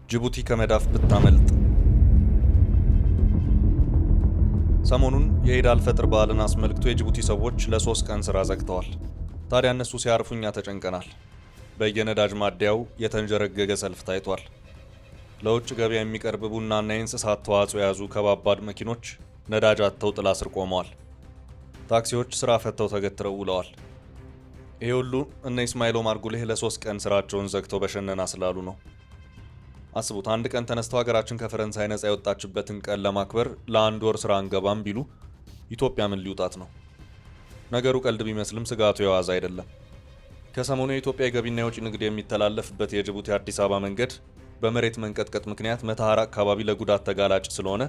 ጅቡቲ ከመዳፍ ብታመልጥ። ሰሞኑን የኢድ አልፈጥር በዓልን አስመልክቶ የጅቡቲ ሰዎች ለ3 ቀን ስራ ዘግተዋል። ታዲያ እነሱ ሲያርፉ እኛ ተጨንቀናል። በየነዳጅ ማደያው የተንጀረገገ ሰልፍ ታይቷል። ለውጭ ገበያ የሚቀርብ ቡናና የእንስሳት ተዋጽኦ የያዙ ከባባድ መኪኖች ነዳጅ አጥተው ጥላ ስር ቆመዋል። ታክሲዎች ስራ ፈተው ተገትረው ውለዋል። ይሄ ሁሉ እነ ኢስማኤል ኦማር ጉሌህ ለ3 ቀን ስራቸውን ዘግተው በሸነና ስላሉ ነው። አስቡት፣ አንድ ቀን ተነስተው ሀገራችን ከፈረንሳይ ነጻ የወጣችበትን ቀን ለማክበር ለ1 ወር ስራ አንገባም ቢሉ ኢትዮጵያ ምን ሊውጣት ነው? ነገሩ ቀልድ ቢመስልም ስጋቱ የዋዛ አይደለም። ከሰሞኑ የኢትዮጵያ የገቢና የውጭ ንግድ የሚተላለፍበት የጅቡቲ አዲስ አበባ መንገድ በመሬት መንቀጥቀጥ ምክንያት መተሐራ አካባቢ ለጉዳት ተጋላጭ ስለሆነ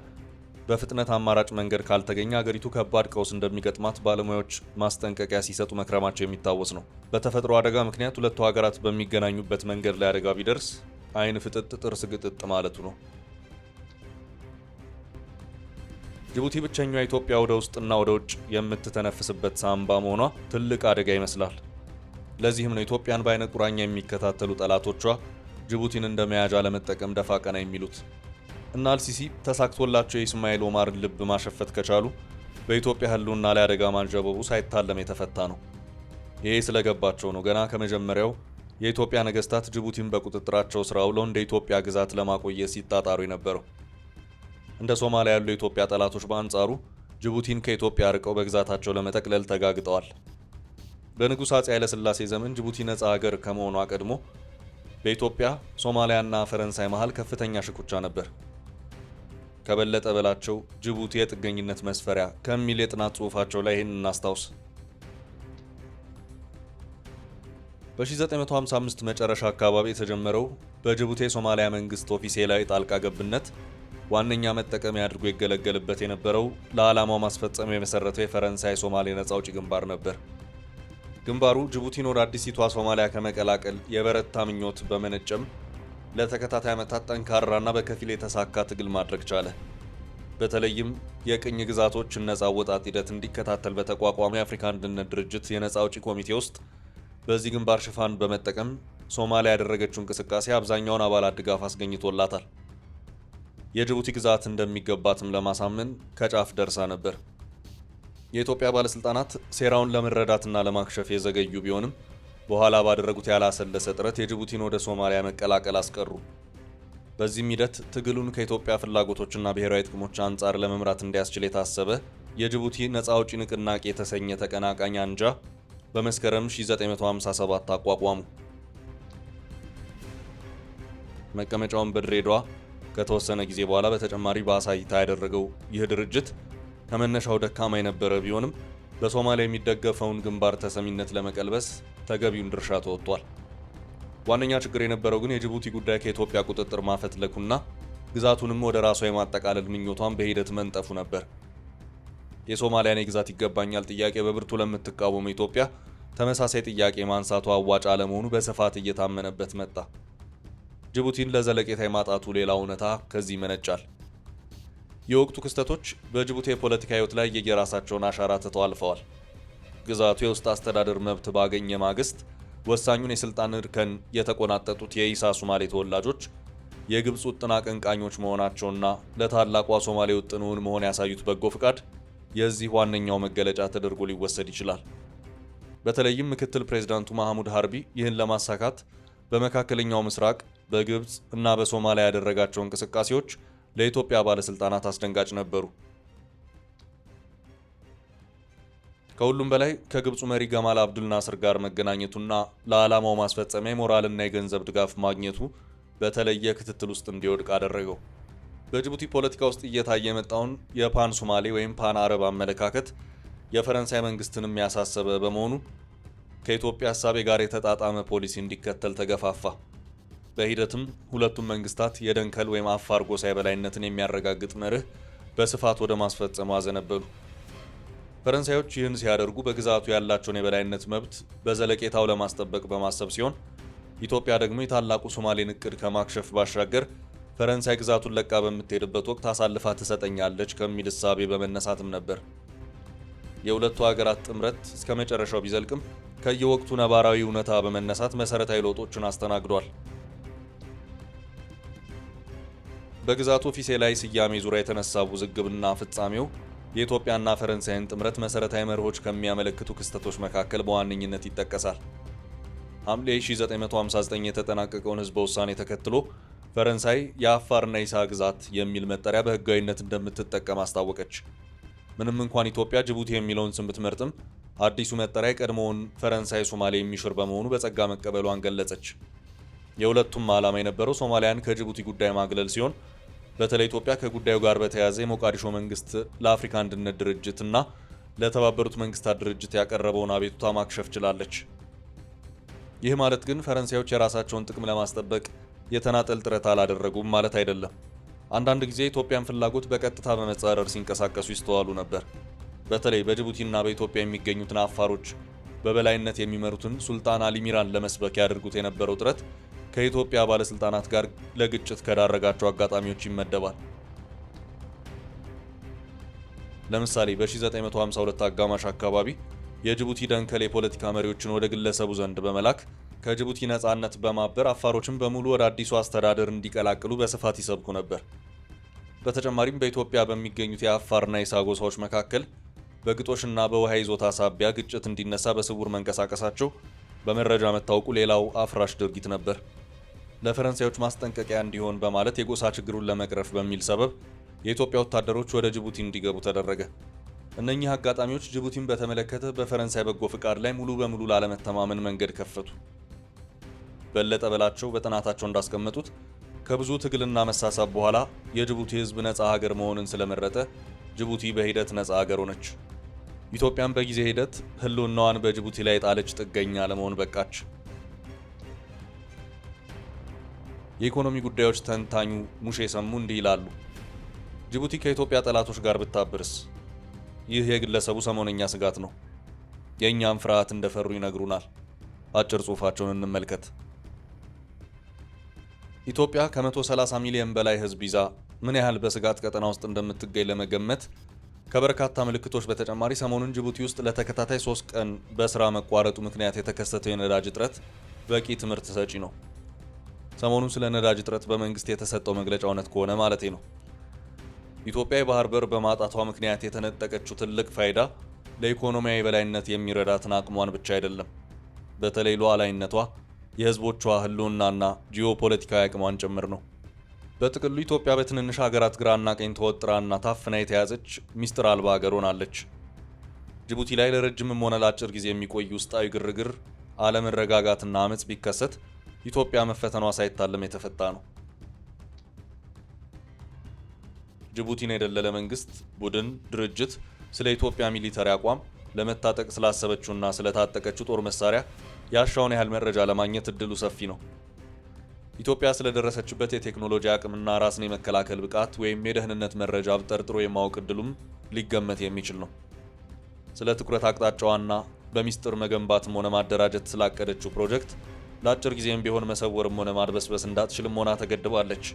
በፍጥነት አማራጭ መንገድ ካልተገኘ አገሪቱ ከባድ ቀውስ እንደሚገጥማት ባለሙያዎች ማስጠንቀቂያ ሲሰጡ መክረማቸው የሚታወስ ነው። በተፈጥሮ አደጋ ምክንያት ሁለቱ ሀገራት በሚገናኙበት መንገድ ላይ አደጋ ቢደርስ አይን ፍጥጥ ጥርስ ግጥጥ ማለቱ ነው። ጅቡቲ ብቸኛዋ ኢትዮጵያ ወደ ውስጥና ወደ ውጭ የምትተነፍስበት ሳንባ መሆኗ ትልቅ አደጋ ይመስላል። ለዚህም ነው ኢትዮጵያን በአይነ ቁራኛ የሚከታተሉ ጠላቶቿ ጅቡቲን እንደ መያዣ ለመጠቀም ደፋ ቀና የሚሉት። እና አልሲሲ ተሳክቶላቸው የኢስማኤል ኦማርን ልብ ማሸፈት ከቻሉ በኢትዮጵያ ሕልውና ላይ አደጋ ማንዣበቡ ሳይታለም የተፈታ ነው። ይሄ ስለገባቸው ነው ገና ከመጀመሪያው የኢትዮጵያ ነገስታት ጅቡቲን በቁጥጥራቸው ስር አውለው እንደ ኢትዮጵያ ግዛት ለማቆየት ሲጣጣሩ የነበረው። እንደ ሶማሊያ ያሉ የኢትዮጵያ ጠላቶች በአንጻሩ ጅቡቲን ከኢትዮጵያ ርቀው በግዛታቸው ለመጠቅለል ተጋግጠዋል። በንጉሥ አፄ ኃይለ ሥላሴ ዘመን ጅቡቲ ነጻ ሀገር ከመሆኗ ቀድሞ በኢትዮጵያ ሶማሊያና ፈረንሳይ መሃል ከፍተኛ ሽኩቻ ነበር። ከበለጠ በላቸው ጅቡቲ የጥገኝነት መስፈሪያ ከሚል የጥናት ጽሑፋቸው ላይ ይህን እናስታውስ። በ1955 መጨረሻ አካባቢ የተጀመረው በጅቡቲ የሶማሊያ መንግስት ኦፊሴላዊ ጣልቃ ገብነት ዋነኛ መጠቀሚያ አድርጎ ይገለገልበት የነበረው ለዓላማው ማስፈጸም የመሰረተው የፈረንሳይ ሶማሌ ነጻ አውጪ ግንባር ነበር። ግንባሩ ጅቡቲን ወደ አዲሲቷ ሶማሊያ ከመቀላቀል የበረታ ምኞት በመነጨም ለተከታታይ ዓመታት ጠንካራና በከፊል የተሳካ ትግል ማድረግ ቻለ። በተለይም የቅኝ ግዛቶችን ነጻ አወጣጥ ሂደት እንዲከታተል በተቋቋመ የአፍሪካ አንድነት ድርጅት የነጻ አውጪ ኮሚቴ ውስጥ በዚህ ግንባር ሽፋን በመጠቀም ሶማሊያ ያደረገችው እንቅስቃሴ አብዛኛውን አባላት ድጋፍ አስገኝቶላታል። የጅቡቲ ግዛት እንደሚገባትም ለማሳመን ከጫፍ ደርሳ ነበር። የኢትዮጵያ ባለስልጣናት ሴራውን ለመረዳትና ለማክሸፍ የዘገዩ ቢሆንም በኋላ ባደረጉት ያላሰለሰ ጥረት የጅቡቲን ወደ ሶማሊያ መቀላቀል አስቀሩ። በዚህም ሂደት ትግሉን ከኢትዮጵያ ፍላጎቶችና ብሔራዊ ጥቅሞች አንጻር ለመምራት እንዲያስችል የታሰበ የጅቡቲ ነጻ አውጪ ንቅናቄ የተሰኘ ተቀናቃኝ አንጃ በመስከረም 1957 አቋቋሙ። መቀመጫውን በድሬዳዋ ከተወሰነ ጊዜ በኋላ በተጨማሪ በአሳይታ ያደረገው ይህ ድርጅት ከመነሻው ደካማ የነበረ ቢሆንም በሶማሊያ የሚደገፈውን ግንባር ተሰሚነት ለመቀልበስ ተገቢውን ድርሻ ተወጥቷል። ዋነኛ ችግር የነበረው ግን የጅቡቲ ጉዳይ ከኢትዮጵያ ቁጥጥር ማፈትለኩና ግዛቱንም ወደ ራሷ የማጠቃለል ምኞቷን በሂደት መንጠፉ ነበር። የሶማሊያን የግዛት ይገባኛል ጥያቄ በብርቱ ለምትቃወሙ ኢትዮጵያ ተመሳሳይ ጥያቄ ማንሳቷ አዋጭ አለመሆኑ በስፋት እየታመነበት መጣ። ጅቡቲን ለዘለቄታ የማጣቱ ሌላ እውነታ ከዚህ ይመነጫል። የወቅቱ ክስተቶች በጅቡቲ የፖለቲካ ሕይወት ላይ የየራሳቸውን አሻራ ትተው አልፈዋል። ግዛቱ የውስጥ አስተዳደር መብት ባገኘ ማግስት ወሳኙን የስልጣን እርከን የተቆናጠጡት የኢሳ ሶማሌ ተወላጆች የግብፅ ውጥን አቀንቃኞች መሆናቸውና ለታላቋ ሶማሌ ውጥን እውን መሆን ያሳዩት በጎ ፍቃድ የዚህ ዋነኛው መገለጫ ተደርጎ ሊወሰድ ይችላል። በተለይም ምክትል ፕሬዝዳንቱ መሐሙድ ሃርቢ ይህን ለማሳካት በመካከለኛው ምስራቅ፣ በግብፅ እና በሶማሊያ ያደረጋቸው እንቅስቃሴዎች ለኢትዮጵያ ባለስልጣናት አስደንጋጭ ነበሩ። ከሁሉም በላይ ከግብፁ መሪ ገማል አብዱል ናስር ጋር መገናኘቱና ለዓላማው ማስፈጸሚያ የሞራልና የገንዘብ ድጋፍ ማግኘቱ በተለየ ክትትል ውስጥ እንዲወድቅ አደረገው። በጅቡቲ ፖለቲካ ውስጥ እየታየ የመጣውን የፓን ሶማሌ ወይም ፓን አረብ አመለካከት የፈረንሳይ መንግስትንም ያሳሰበ በመሆኑ ከኢትዮጵያ ሀሳቤ ጋር የተጣጣመ ፖሊሲ እንዲከተል ተገፋፋ። በሂደትም ሁለቱም መንግስታት የደንከል ወይም አፋር ጎሳ የበላይነትን የሚያረጋግጥ መርህ በስፋት ወደ ማስፈጸሙ አዘነበሉ። ፈረንሳዮች ይህን ሲያደርጉ በግዛቱ ያላቸውን የበላይነት መብት በዘለቄታው ለማስጠበቅ በማሰብ ሲሆን፣ ኢትዮጵያ ደግሞ የታላቁ ሶማሌን እቅድ ከማክሸፍ ባሻገር ፈረንሳይ ግዛቱን ለቃ በምትሄድበት ወቅት አሳልፋ ትሰጠኛለች ከሚል እሳቤ በመነሳትም ነበር። የሁለቱ ሀገራት ጥምረት እስከ መጨረሻው ቢዘልቅም ከየወቅቱ ነባራዊ እውነታ በመነሳት መሰረታዊ ለውጦችን አስተናግዷል። በግዛቱ ኦፊሴላዊ ስያሜ ዙሪያ የተነሳው ውዝግብና ፍጻሜው የኢትዮጵያና ፈረንሳይን ጥምረት መሰረታዊ መርሆች ከሚያመለክቱ ክስተቶች መካከል በዋነኝነት ይጠቀሳል። ሐምሌ 1959 የተጠናቀቀውን ህዝበ ውሳኔ ተከትሎ ፈረንሳይ የአፋርና ኢሳ ግዛት የሚል መጠሪያ በህጋዊነት እንደምትጠቀም አስታወቀች። ምንም እንኳን ኢትዮጵያ ጅቡቲ የሚለውን ስም ብትመርጥም አዲሱ መጠሪያ ቀድሞውን ፈረንሳይ ሶማሌ የሚሽር በመሆኑ በጸጋ መቀበሏን ገለጸች። የሁለቱም ዓላማ የነበረው ሶማሊያን ከጅቡቲ ጉዳይ ማግለል ሲሆን በተለይ ኢትዮጵያ ከጉዳዩ ጋር በተያያዘ የሞቃዲሾ መንግስት ለአፍሪካ አንድነት ድርጅትና ለተባበሩት መንግስታት ድርጅት ያቀረበውን አቤቱታ ማክሸፍ ችላለች። ይህ ማለት ግን ፈረንሳዮች የራሳቸውን ጥቅም ለማስጠበቅ የተናጠል ጥረት አላደረጉም ማለት አይደለም። አንዳንድ ጊዜ የኢትዮጵያን ፍላጎት በቀጥታ በመጻረር ሲንቀሳቀሱ ይስተዋሉ ነበር። በተለይ በጅቡቲና በኢትዮጵያ የሚገኙትን አፋሮች በበላይነት የሚመሩትን ሱልጣን አሊ ሚራን ለመስበክ ያደርጉት የነበረው ጥረት ከኢትዮጵያ ባለስልጣናት ጋር ለግጭት ከዳረጋቸው አጋጣሚዎች ይመደባል። ለምሳሌ በ1952 አጋማሽ አካባቢ የጅቡቲ ደንከል የፖለቲካ መሪዎችን ወደ ግለሰቡ ዘንድ በመላክ ከጅቡቲ ነጻነት በማበር አፋሮችን በሙሉ ወደ አዲሱ አስተዳደር እንዲቀላቅሉ በስፋት ይሰብኩ ነበር። በተጨማሪም በኢትዮጵያ በሚገኙት የአፋርና ኢሳ ጎሳዎች መካከል በግጦሽና በውሃ ይዞታ ሳቢያ ግጭት እንዲነሳ በስውር መንቀሳቀሳቸው በመረጃ መታወቁ ሌላው አፍራሽ ድርጊት ነበር። ለፈረንሳዮች ማስጠንቀቂያ እንዲሆን በማለት የጎሳ ችግሩን ለመቅረፍ በሚል ሰበብ የኢትዮጵያ ወታደሮች ወደ ጅቡቲ እንዲገቡ ተደረገ። እነኚህ አጋጣሚዎች ጅቡቲን በተመለከተ በፈረንሳይ በጎ ፍቃድ ላይ ሙሉ በሙሉ ላለመተማመን መንገድ ከፈቱ። በለጠ በላቸው በጥናታቸው እንዳስቀመጡት ከብዙ ትግልና መሳሳብ በኋላ የጅቡቲ ሕዝብ ነፃ ሀገር መሆንን ስለመረጠ ጅቡቲ በሂደት ነፃ ሀገር ሆነች። ኢትዮጵያም በጊዜ ሂደት ህልውናዋን በጅቡቲ ላይ ጣለች ጥገኛ ለመሆን በቃች። የኢኮኖሚ ጉዳዮች ተንታኙ ሙሼ ሰሙ እንዲህ ይላሉ። ጅቡቲ ከኢትዮጵያ ጠላቶች ጋር ብታብርስ? ይህ የግለሰቡ ሰሞነኛ ስጋት ነው። የእኛም ፍርሃት እንደፈሩ ይነግሩናል። አጭር ጽሑፋቸውን እንመልከት። ኢትዮጵያ ከ130 ሚሊዮን በላይ ህዝብ ይዛ ምን ያህል በስጋት ቀጠና ውስጥ እንደምትገኝ ለመገመት ከበርካታ ምልክቶች በተጨማሪ ሰሞኑን ጅቡቲ ውስጥ ለተከታታይ 3 ቀን በስራ መቋረጡ ምክንያት የተከሰተው የነዳጅ እጥረት በቂ ትምህርት ሰጪ ነው። ሰሞኑን ስለ ነዳጅ እጥረት በመንግስት የተሰጠው መግለጫ እውነት ከሆነ ማለቴ ነው። ኢትዮጵያ የባህር በር በማጣቷ ምክንያት የተነጠቀችው ትልቅ ፋይዳ ለኢኮኖሚያዊ የበላይነት የሚረዳትን አቅሟን ብቻ አይደለም፣ በተለይ ሉዓላዊነቷ፣ የህዝቦቿ ህልውናና ጂኦፖለቲካዊ አቅሟን ጭምር ነው። በጥቅሉ ኢትዮጵያ በትንንሽ ሀገራት ግራና ቀኝ ተወጥራና ታፍና የተያዘች ሚስጥር አልባ ሀገር ሆናለች። ጅቡቲ ላይ ለረጅምም ሆነ ለአጭር ጊዜ የሚቆይ ውስጣዊ ግርግር፣ አለመረጋጋትና አመጽ ቢከሰት ኢትዮጵያ መፈተኗ ሳይታለም የተፈታ ነው። ጅቡቲን የደለለ መንግስት፣ ቡድን፣ ድርጅት ስለ ኢትዮጵያ ሚሊተሪ አቋም፣ ለመታጠቅ ስላሰበችውና ስለታጠቀችው ጦር መሳሪያ ያሻውን ያህል መረጃ ለማግኘት እድሉ ሰፊ ነው። ኢትዮጵያ ስለደረሰችበት የቴክኖሎጂ አቅምና ራስን የመከላከል ብቃት ወይም የደህንነት መረጃ አብጠርጥሮ የማወቅ እድሉም ሊገመት የሚችል ነው። ስለ ትኩረት አቅጣጫዋና በሚስጥር መገንባትም ሆነ ማደራጀት ስላቀደችው ፕሮጀክት ለአጭር ጊዜም ቢሆን መሰወርም ሆነ ማድበስበስ እንዳትችልም ሆና ተገድባለች።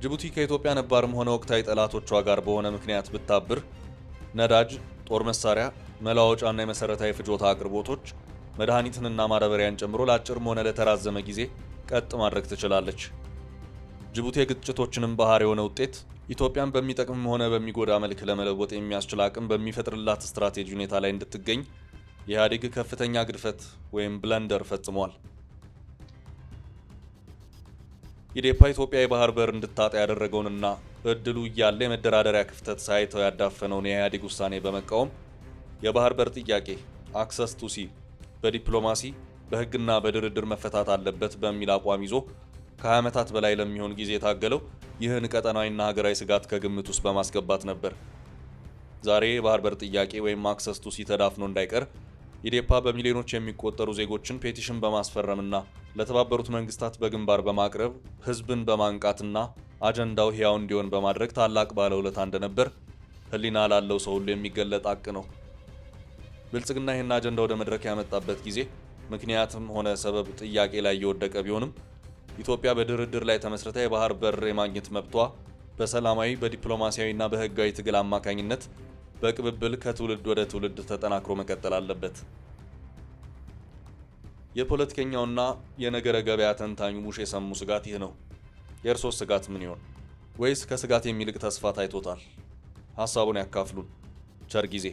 ጅቡቲ ከኢትዮጵያ ነባርም ሆነ ወቅታዊ ጠላቶቿ ጋር በሆነ ምክንያት ብታብር ነዳጅ፣ ጦር መሳሪያ፣ መለዋወጫና የመሰረታዊ ፍጆታ አቅርቦቶች፣ መድኃኒትንና ማዳበሪያን ጨምሮ ለአጭርም ሆነ ለተራዘመ ጊዜ ቀጥ ማድረግ ትችላለች። ጅቡቲ የግጭቶችንም ባህር የሆነ ውጤት ኢትዮጵያን በሚጠቅምም ሆነ በሚጎዳ መልክ ለመለወጥ የሚያስችል አቅም በሚፈጥርላት ስትራቴጂ ሁኔታ ላይ እንድትገኝ ኢህአዴግ ከፍተኛ ግድፈት ወይም ብለንደር ፈጽሟል። ኢዴፓ ኢትዮጵያ የባህር በር እንድታጣ ያደረገውንና እድሉ እያለ የመደራደሪያ ክፍተት ሳይተው ያዳፈነውን የኢህአዴግ ውሳኔ በመቃወም የባህር በር ጥያቄ አክሰስ ቱ ሲ በዲፕሎማሲ በህግና በድርድር መፈታት አለበት በሚል አቋም ይዞ ከ20 ዓመታት በላይ ለሚሆን ጊዜ የታገለው ይህን ቀጠናዊና ሀገራዊ ስጋት ከግምት ውስጥ በማስገባት ነበር። ዛሬ የባህር በር ጥያቄ ወይም አክሰስ ቱ ሲ ተዳፍኖ እንዳይቀር ኢዴፓ በሚሊዮኖች የሚቆጠሩ ዜጎችን ፔቲሽን በማስፈረምና ለተባበሩት መንግስታት በግንባር በማቅረብ ህዝብን በማንቃትና አጀንዳው ሕያው እንዲሆን በማድረግ ታላቅ ባለውለታ እንደነበር ህሊና ላለው ሰው ሁሉ የሚገለጥ ሀቅ ነው። ብልጽግና ይህን አጀንዳ ወደ መድረክ ያመጣበት ጊዜ ምክንያትም ሆነ ሰበብ ጥያቄ ላይ እየወደቀ ቢሆንም ኢትዮጵያ በድርድር ላይ ተመስርታ የባህር በር የማግኘት መብቷ በሰላማዊ በዲፕሎማሲያዊና በህጋዊ ትግል አማካኝነት በቅብብል ከትውልድ ወደ ትውልድ ተጠናክሮ መቀጠል አለበት። የፖለቲከኛውና የነገረ ገበያ ተንታኙ ሙሼ ሰሙ ስጋት ይህ ነው። የእርሶስ ስጋት ምን ይሆን? ወይስ ከስጋት የሚልቅ ተስፋ ታይቶታል? ሐሳቡን ያካፍሉን። ቸር ጊዜ